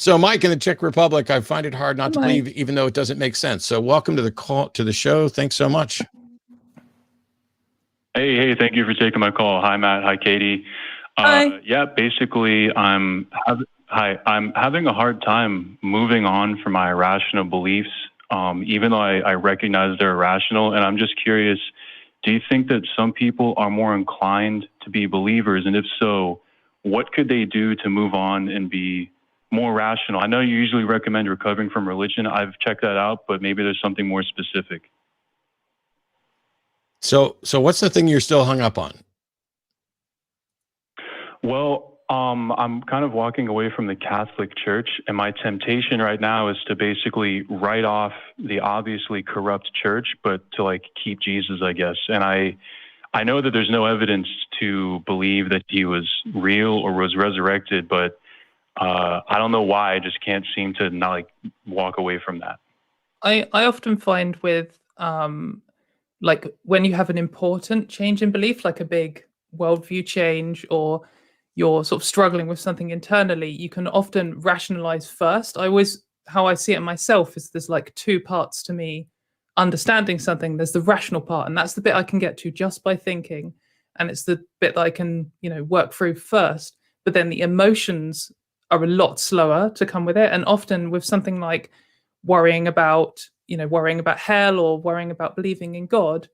So, Mike, in the Czech Republic, I find it hard not to Mike. believe, even though it doesn't make sense. So, welcome to the show. Thanks so much. Hey, thank you for taking my call. Hi, Matt. Hi, Katie. Hi. Yeah, basically, I'm having a hard time moving on from my irrational beliefs, even though I recognize they're irrational. And I'm just curious, do you think that some people are more inclined to be believers? And if so, what could they do to move on and be more rational? I know you usually recommend recovering from religion. I've checked that out, but maybe there's something more specific. So what's the thing you're still hung up on? Well, I'm kind of walking away from the Catholic Church, and my temptation right now is to basically write off the obviously corrupt church, but to like keep Jesus, I guess. And I know that there's no evidence to believe that he was real or was resurrected, but I don't know why. I just can't seem to not like walk away from that. I often find with like when you have an important change in belief, like a big worldview change, or you're sort of struggling with something internally, you can often rationalize first. How I see it myself is there's like two parts to me understanding something. There's the rational part, and that's the bit I can get to just by thinking, and it's the bit that I can, work through first. But then the emotions are a lot slower to come with it. And often with something like worrying about hell or worrying about believing in God,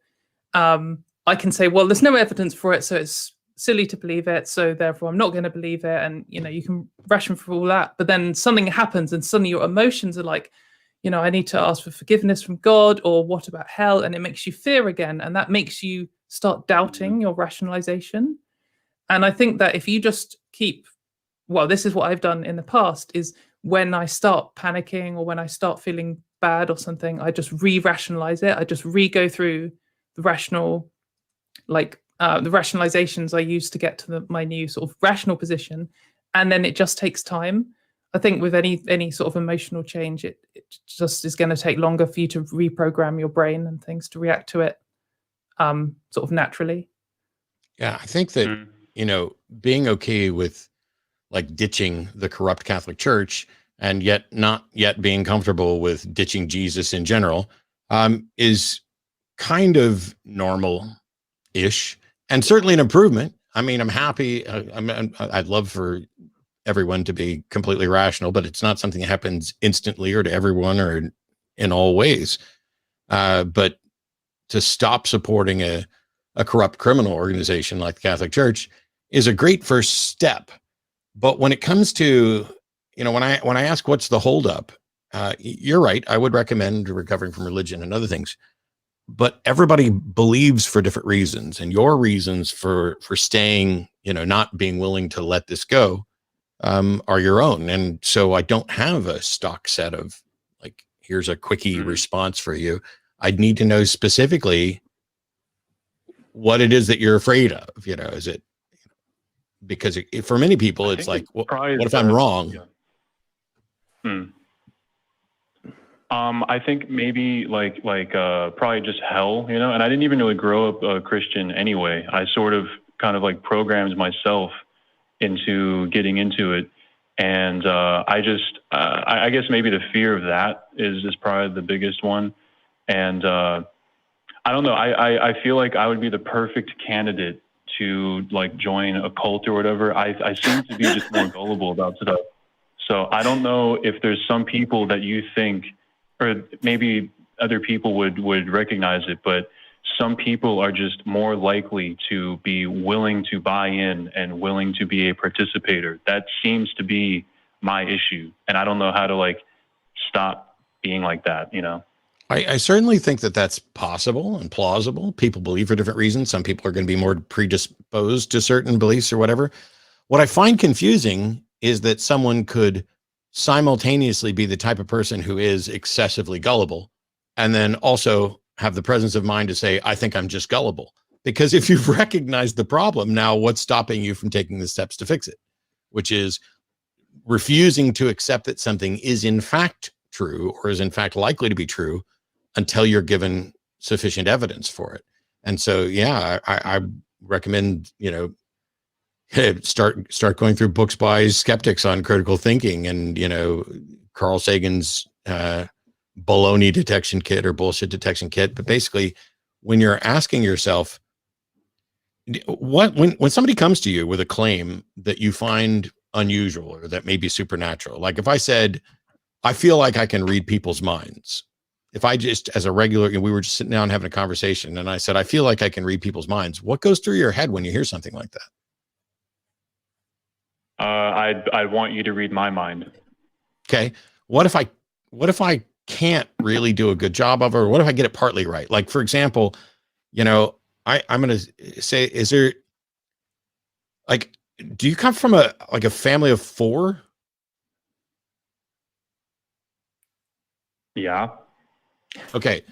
I can say, well, there's no evidence for it, so it's silly to believe it, so therefore I'm not going to believe it. And, you can ration for all that. But then something happens and suddenly your emotions are like, I need to ask for forgiveness from God, or what about hell? And it makes you fear again. And that makes you start doubting your rationalization. And I think that if you just this is what I've done in the past, is when I start panicking or when I start feeling bad or something, I just re-rationalize it. I just go through the rational, the rationalizations I use to get to my new sort of rational position. And then it just takes time. I think with any sort of emotional change, it just is going to take longer for you to reprogram your brain and things to react to it sort of naturally. Yeah, I think that, being okay with like ditching the corrupt Catholic Church and yet not yet being comfortable with ditching Jesus in general is kind of normal-ish, and certainly an improvement. I mean, I'm happy. I'd love for everyone to be completely rational, but it's not something that happens instantly or to everyone or in all ways. But to stop supporting a corrupt criminal organization like the Catholic Church is a great first step. But when it comes to, when I ask what's the holdup, you're right. I would recommend recovering from religion and other things, but everybody believes for different reasons, and your reasons for staying, not being willing to let this go, are your own. And so I don't have a stock set of like, here's a quickie response for you. I'd need to know specifically what it is that you're afraid of. Is it because for many people, it's like, what if I'm wrong? Yeah. I think maybe like probably just hell, and I didn't even really grow up a Christian anyway. I sort of kind of like programmed myself into getting into it. And I guess maybe the fear of that is probably the biggest one. And I don't know. I feel like I would be the perfect candidate to like join a cult or whatever. I seem to be just more gullible about stuff. So I don't know if there's some people that you think, or maybe other people would recognize it, but some people are just more likely to be willing to buy in and willing to be a participator. That seems to be my issue. And I don't know how to like stop being like that, I certainly think that that's possible and plausible. People believe for different reasons. Some people are going to be more predisposed to certain beliefs or whatever. What I find confusing is that someone could simultaneously be the type of person who is excessively gullible and then also have the presence of mind to say, I think I'm just gullible. Because if you've recognized the problem, now what's stopping you from taking the steps to fix it? Which is refusing to accept that something is in fact true or is in fact likely to be true until you're given sufficient evidence for it. And so, yeah, I recommend, start going through books by skeptics on critical thinking, and Carl Sagan's baloney detection kit or bullshit detection kit. But basically, when you're asking yourself, when somebody comes to you with a claim that you find unusual or that may be supernatural, like if I said, I feel like I can read people's minds. If I just, as a regular, we were just sitting down having a conversation, and I said, I feel like I can read people's minds. What goes through your head when you hear something like that? I'd want you to read my mind. Okay. What if I can't really do a good job of it, or what if I get it partly right? Like, for example, I'm going to say, is there, like, do you come from a family of 4? Yeah. Okay.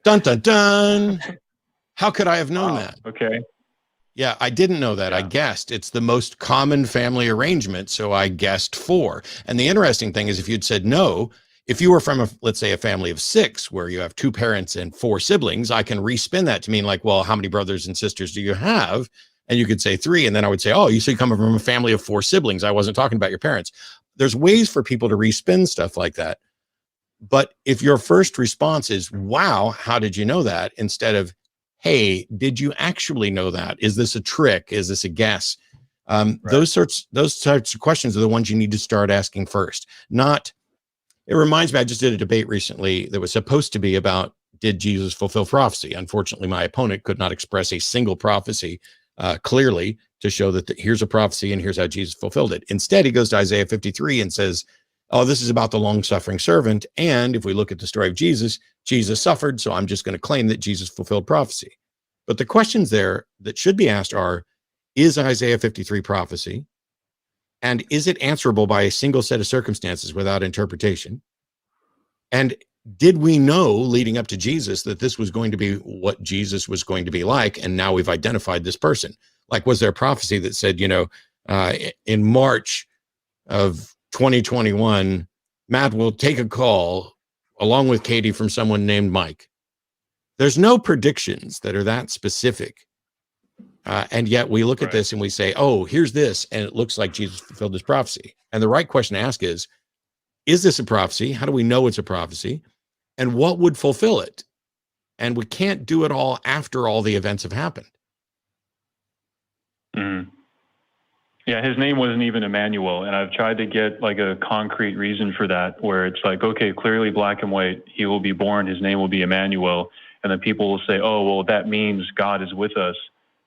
Dun, dun, dun. How could I have known that? Okay. Yeah, I didn't know that. Yeah. I guessed. It's the most common family arrangement, so I guessed 4. And the interesting thing is, if you'd said no, if you were from let's say a family of 6 where you have 2 parents and 4 siblings, I can respin that to mean like, well, how many brothers and sisters do you have? And you could say 3. And then I would say, oh, you come from a family of 4 siblings. I wasn't talking about your parents. There's ways for people to respin stuff like that. But if your first response is, wow, how did you know that? Instead of, hey, did you actually know that? Is this a trick? Is this a guess? Right. Those types of questions are the ones you need to start asking first. It reminds me, I just did a debate recently that was supposed to be about, did Jesus fulfill prophecy? Unfortunately, my opponent could not express a single prophecy clearly to show that here's a prophecy and here's how Jesus fulfilled it. Instead, he goes to Isaiah 53 and says, oh, this is about the long-suffering servant. And if we look at the story of Jesus, Jesus suffered, so I'm just going to claim that Jesus fulfilled prophecy. But the questions there that should be asked are, is Isaiah 53 prophecy? And is it answerable by a single set of circumstances without interpretation? And did we know leading up to Jesus that this was going to be what Jesus was going to be like? And now we've identified this person. Like, was there a prophecy that said, in March of 2021, Matt will take a call along with Katie from someone named Mike? There's no predictions that are that specific. And yet we look at this and we say, oh, here's this. And it looks like Jesus fulfilled this prophecy. And the right question to ask is this a prophecy? How do we know it's a prophecy? And what would fulfill it? And we can't do it all after all the events have happened. Mm. Yeah, his name wasn't even Emmanuel. And I've tried to get like a concrete reason for that, where it's like, okay, clearly black and white, he will be born, his name will be Emmanuel. And then people will say, oh, well, that means God is with us.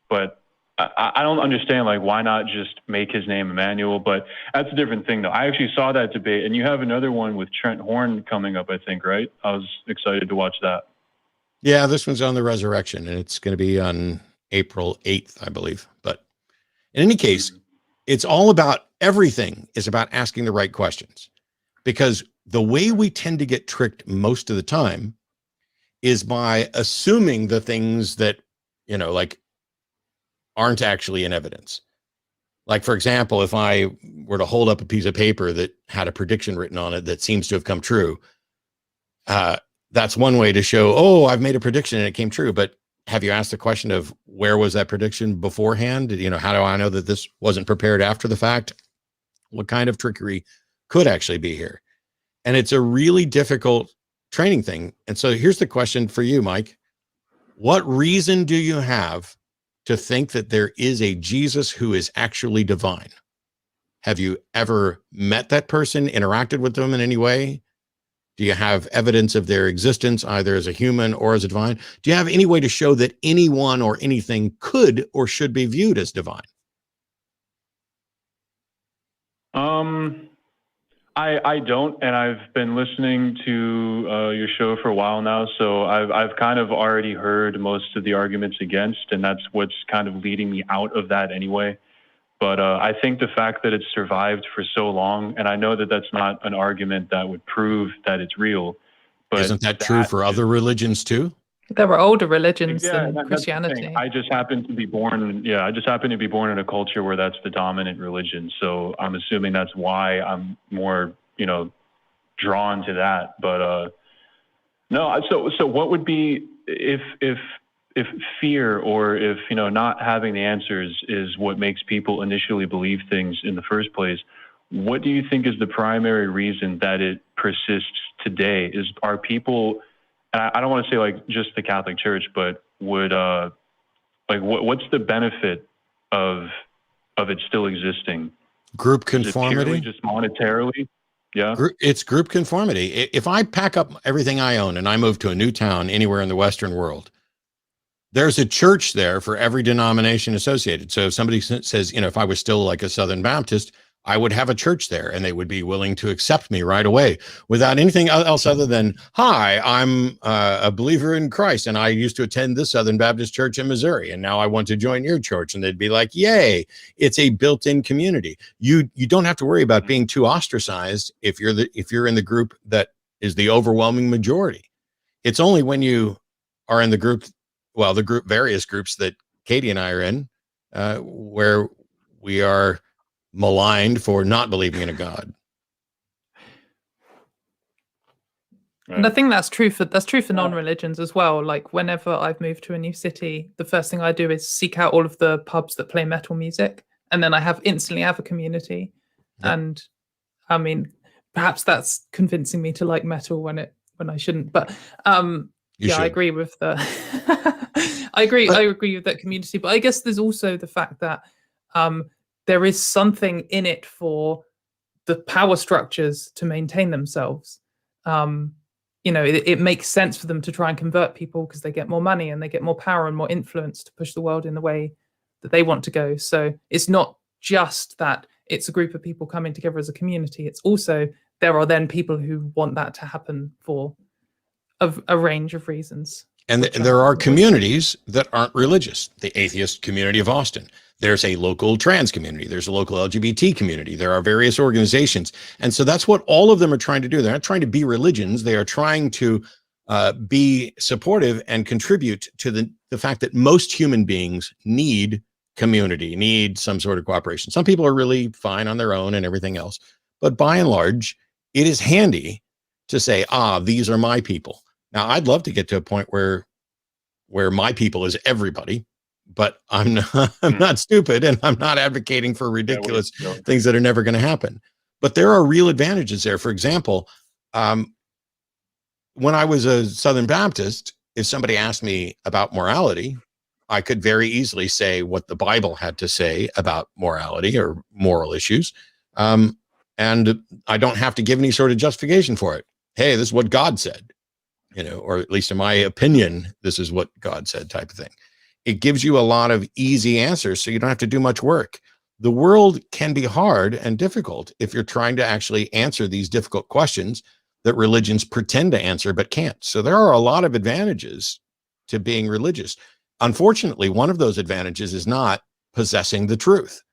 But I don't understand, like, why not just make his name Emmanuel? But that's a different thing, though. I actually saw that debate, and you have another one with Trent Horn coming up, I think, right? I was excited to watch that. Yeah, this one's on the resurrection, and it's going to be on April 8th, I believe. But in any case, it's all about, everything is about asking the right questions. Because the way we tend to get tricked most of the time is by assuming the things that, like, aren't actually in evidence. Like, for example, if I were to hold up a piece of paper that had a prediction written on it that seems to have come true, that's one way to show, oh, I've made a prediction and it came true. But have you asked the question of, where was that prediction beforehand? How do I know that this wasn't prepared after the fact? What kind of trickery could actually be here? And it's a really difficult training thing. And so here's the question for you, Mike. What reason do you have to think that there is a Jesus who is actually divine? Have you ever met that person, interacted with them in any way? Do you have evidence of their existence, either as a human or as a divine? Do you have any way to show that anyone or anything could or should be viewed as divine? I don't, and I've been listening to your show for a while now, so I've kind of already heard most of the arguments against, and that's what's kind of leading me out of that anyway. But I think the fact that it's survived for so long, and I know that that's not an argument that would prove that it's real. But isn't that true for other religions too? There were older religions than Christianity. I just happen to be born. Yeah, I just happen to be born in a culture where that's the dominant religion. So I'm assuming that's why I'm more, drawn to that. But no. So what would be if fear, or if, you know, not having the answers is what makes people initially believe things in the first place, what do you think is the primary reason that it persists today? Are people, and I don't want to say like just the Catholic Church, but would what's the benefit of it still existing? Group conformity? Is it just monetarily? Yeah. It's group conformity. If I pack up everything I own and I move to a new town anywhere in the Western world, there's a church there for every denomination associated. So if somebody says, you know, if I was still like a Southern Baptist, I would have a church there and they would be willing to accept me right away without anything else other than, hi, I'm a believer in Christ and I used to attend this Southern Baptist church in Missouri and now I want to join your church. And they'd be like, yay, it's a built-in community. You don't have to worry about being too ostracized if you're in the group that is the overwhelming majority. It's only when you are in the group, well, various groups that Katie and I are in, where we are maligned for not believing in a God. And I think that's true for non-religions as well. Like whenever I've moved to a new city, the first thing I do is seek out all of the pubs that play metal music, and then I instantly have a community. Yep. And I mean, perhaps that's convincing me to like metal when I shouldn't. But I agree with the I agree with that community. But I guess there's also the fact that there is something in it for the power structures to maintain themselves. You know, it makes sense for them to try and convert people because they get more money and they get more power and more influence to push the world in the way that they want to go. So it's not just that it's a group of people coming together as a community. It's also there are then people who want that to happen for a range of reasons. And there are communities that aren't religious. The atheist community of Austin. There's a local trans community. There's a local LGBT community. There are various organizations. And so that's what all of them are trying to do. They're not trying to be religions. They are trying to be supportive and contribute to the fact that most human beings need community, need some sort of cooperation. Some people are really fine on their own and everything else. But by and large, it is handy to say, these are my people. Now, I'd love to get to a point where my people is everybody, but I'm not stupid and I'm not advocating for ridiculous things that are never going to happen. But there are real advantages there. For example, when I was a Southern Baptist, if somebody asked me about morality, I could very easily say what the Bible had to say about morality or moral issues. And I don't have to give any sort of justification for it. Hey, this is what God said. You know, or at least in my opinion, this is what God said type of thing. It gives you a lot of easy answers, so you don't have to do much work. The world can be hard and difficult if you're trying to actually answer these difficult questions that religions pretend to answer but can't. So there are a lot of advantages to being religious. Unfortunately, one of those advantages is not possessing the truth.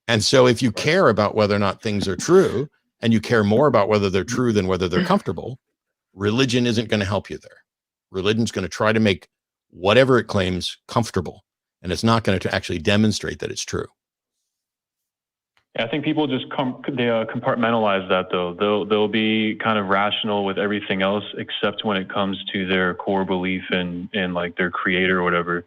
And so if you care about whether or not things are true, and you care more about whether they're true than whether they're comfortable, religion isn't going to help you there. Religion's going to try to make whatever it claims comfortable, and it's not going to actually demonstrate that it's true. Yeah, I think people just compartmentalize that though. They'll be kind of rational with everything else except when it comes to their core belief in like their creator or whatever.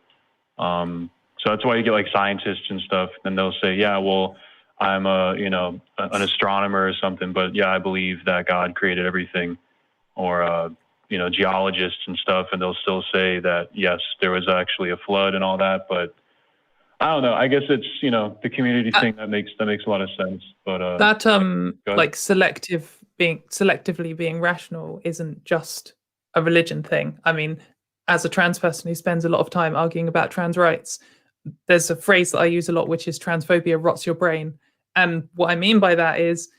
So that's why you get like scientists and stuff, and they'll say, yeah, well, I'm an astronomer or something, but yeah, I believe that God created everything. Or, geologists and stuff, and they'll still say that, yes, there was actually a flood and all that. But I don't know. I guess it's, the community thing that makes a lot of sense. But that like selectively being rational isn't just a religion thing. I mean, as a trans person who spends a lot of time arguing about trans rights, there's a phrase that I use a lot, which is transphobia rots your brain. And what I mean by that is,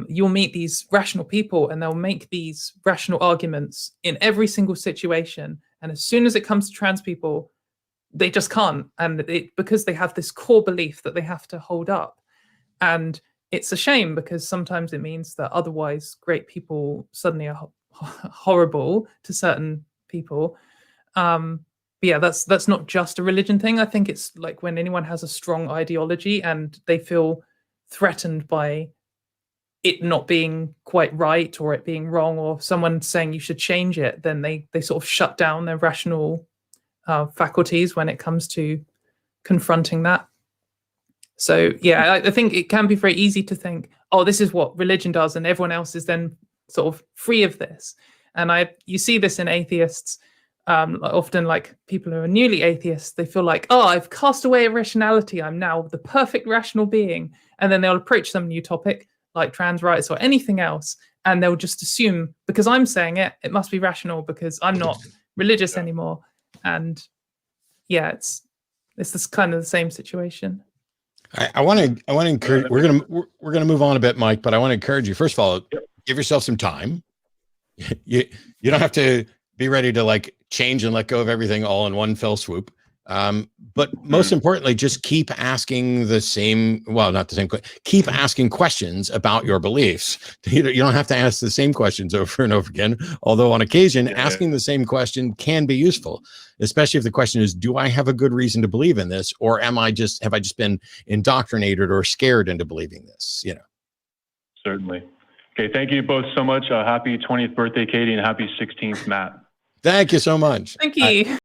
you'll meet these rational people and they'll make these rational arguments in every single situation. And as soon as it comes to trans people, they just can't. And because they have this core belief that they have to hold up. And it's a shame because sometimes it means that otherwise great people suddenly are horrible to certain people. But yeah, that's not just a religion thing. I think it's like when anyone has a strong ideology and they feel threatened by it not being quite right or it being wrong or someone saying you should change it, then they sort of shut down their rational faculties when it comes to confronting that. So yeah, I think it can be very easy to think, oh, this is what religion does, and everyone else is then sort of free of this. And you see this in atheists, often like people who are newly atheists, they feel like, oh, I've cast away irrationality, I'm now the perfect rational being. And then they'll approach some new topic like trans rights or anything else, and they'll just assume, because I'm saying it, it must be rational because I'm not religious anymore. And yeah, it's this kind of the same situation. I want to encourage. We're gonna move on a bit, Mike, but I want to encourage you. First of all, give yourself some time. You don't have to be ready to like change and let go of everything all in one fell swoop. But most importantly, just keep asking the same. Well, not the same. Keep asking questions about your beliefs. You don't have to ask the same questions over and over again. Although on occasion, asking the same question can be useful, especially if the question is, do I have a good reason to believe in this? Or have I just been indoctrinated or scared into believing this? Certainly. Okay. Thank you both so much. Happy 20th birthday, Katie, and happy 16th, Matt. Thank you so much. Thank you.